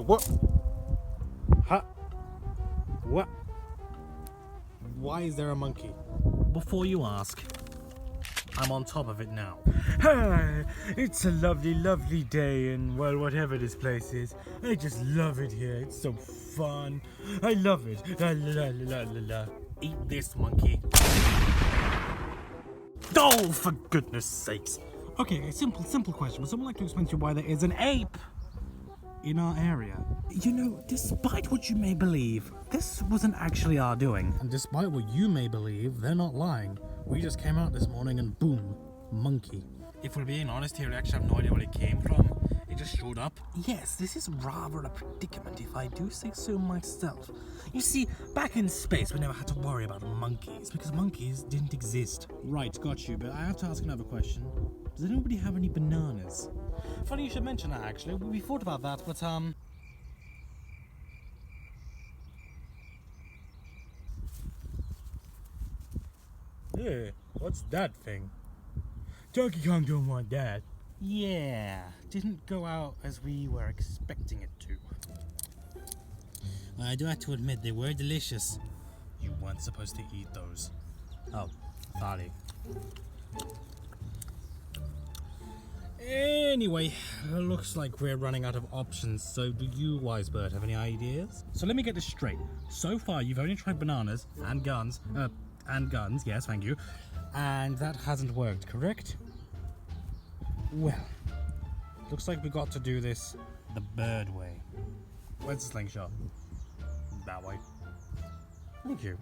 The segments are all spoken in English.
What? Huh? What? Why is there a monkey? Before you ask, I'm on top of it now. Hi, it's a lovely, lovely day in, well, whatever this place is. I just love it here. It's so fun. I love it. La la la la la. Eat this, monkey. Oh, for goodness sakes. Okay, a simple question. Would someone like to explain to you why there is an ape in our area? You know, despite what you may believe, this wasn't actually our doing. And despite what you may believe, they're not lying. We just came out this morning and boom, monkey. If we're being honest here, we actually have no idea where it came from. It just showed up. Yes, this is rather a predicament if I do say so myself. You see, back in space we never had to worry about monkeys because monkeys didn't exist. Right, got you, but I have to ask another question. Does anybody have any bananas? Funny you should mention that actually. We thought about that, but Yeah, what's that thing? Donkey Kong don't want that. yeah, didn't go out as we were expecting it to. I do have to admit, they were delicious. You weren't supposed to eat those. Oh, sorry. Anyway, looks like we're running out of options, so do you, Wise Bird, have any ideas? So let me get this straight. So far, you've only tried bananas and guns, yes, thank you, and that hasn't worked, correct? Well, looks like we got to do this the bird way. Where's the slingshot? That way. Thank you.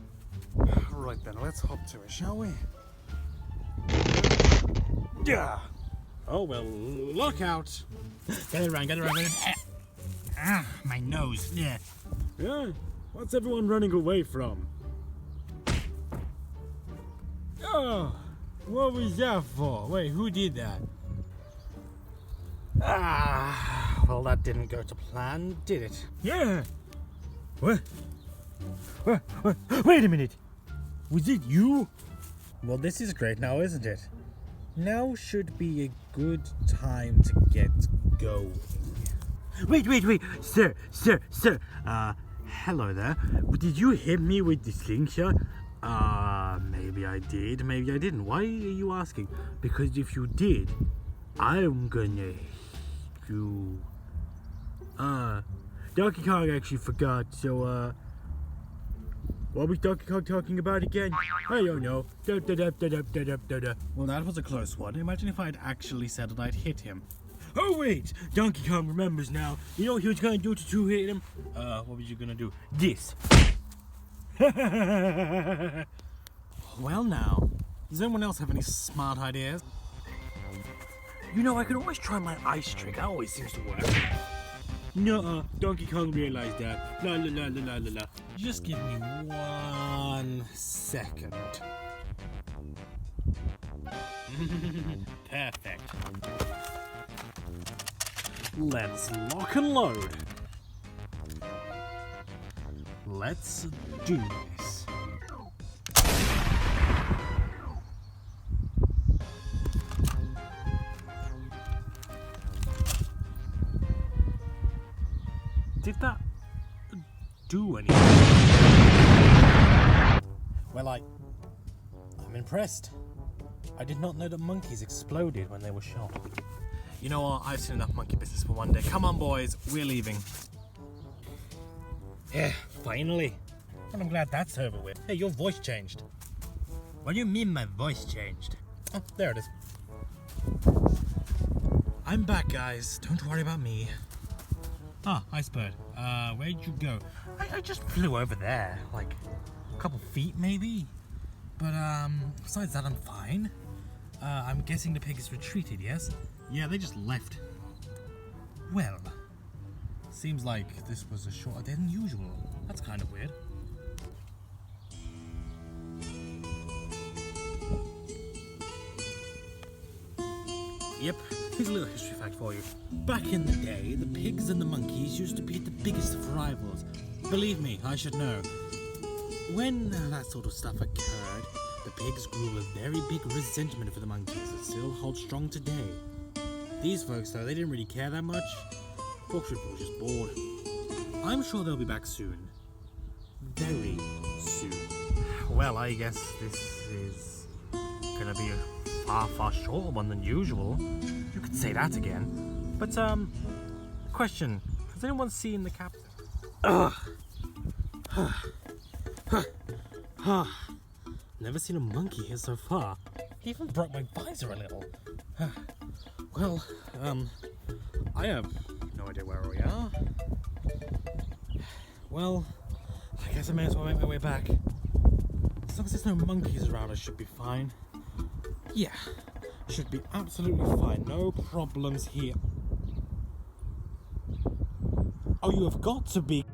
Right then, let's hop to it, shall we? Yeah. Oh well, look out! Get it around, Ah, my nose, yeah. Yeah, what's everyone running away from? Oh, what was that for? Wait, who did that? Ah, well that didn't go to plan, did it? Yeah. What? Wait a minute. Was it you? Well, this is great now, isn't it? Now should be a good time to get going. Wait. Sir. Hello there. Did you hit me with the slingshot? Maybe I did, maybe I didn't. Why are you asking? Because if you did, I'm gonna hit you. Donkey Kong actually forgot, so, what was Donkey Kong talking about again? I don't know. Well, that was a close one. Imagine if I'd actually said that I'd hit him. Oh wait, Donkey Kong remembers now. You know what he was gonna do to hit him? What was you gonna do? This. Well now, does anyone else have any smart ideas? You know, I can always try my ice trick. That always seems to work. Nuh-uh, Donkey Kong realized that. La la la la la la. Just give me 1 second. Perfect. Let's lock and load. Let's do this. Did that do anything? Well, I'm impressed. I did not know that monkeys exploded when they were shot. You know what? I've seen enough monkey business for one day. Come on, boys. We're leaving. Yeah, finally. Well, I'm glad that's over with. Hey, your voice changed. What do you mean my voice changed? Oh, there it is. I'm back, guys. Don't worry about me. Ah, Ice Bird. Where'd you go? I just flew over there. Like, a couple feet, maybe? But, besides that, I'm fine. I'm guessing the pigs retreated, yes? Yeah, they just left. Well, seems like this was a shorter day than usual. That's kind of weird. Yep, here's a little history fact for you. Back in the day, the pigs and the monkeys used to be the biggest of rivals. Believe me, I should know. When that sort of stuff occurred, the pigs grew a very big resentment for the monkeys that still holds strong today. These folks, though, they didn't really care that much. Folks are just bored. I'm sure they'll be back soon. Very soon. Well, I guess this is gonna be a far shorter one than usual. You could say that again. But, question. Has anyone seen the captain? Never seen a monkey here so far. He even broke my visor a little. Well, I have no idea where we are. Well, I guess I may as well make my way back. As long as there's no monkeys around, I should be fine. Yeah, should be absolutely fine. No problems here. Oh, you have got to be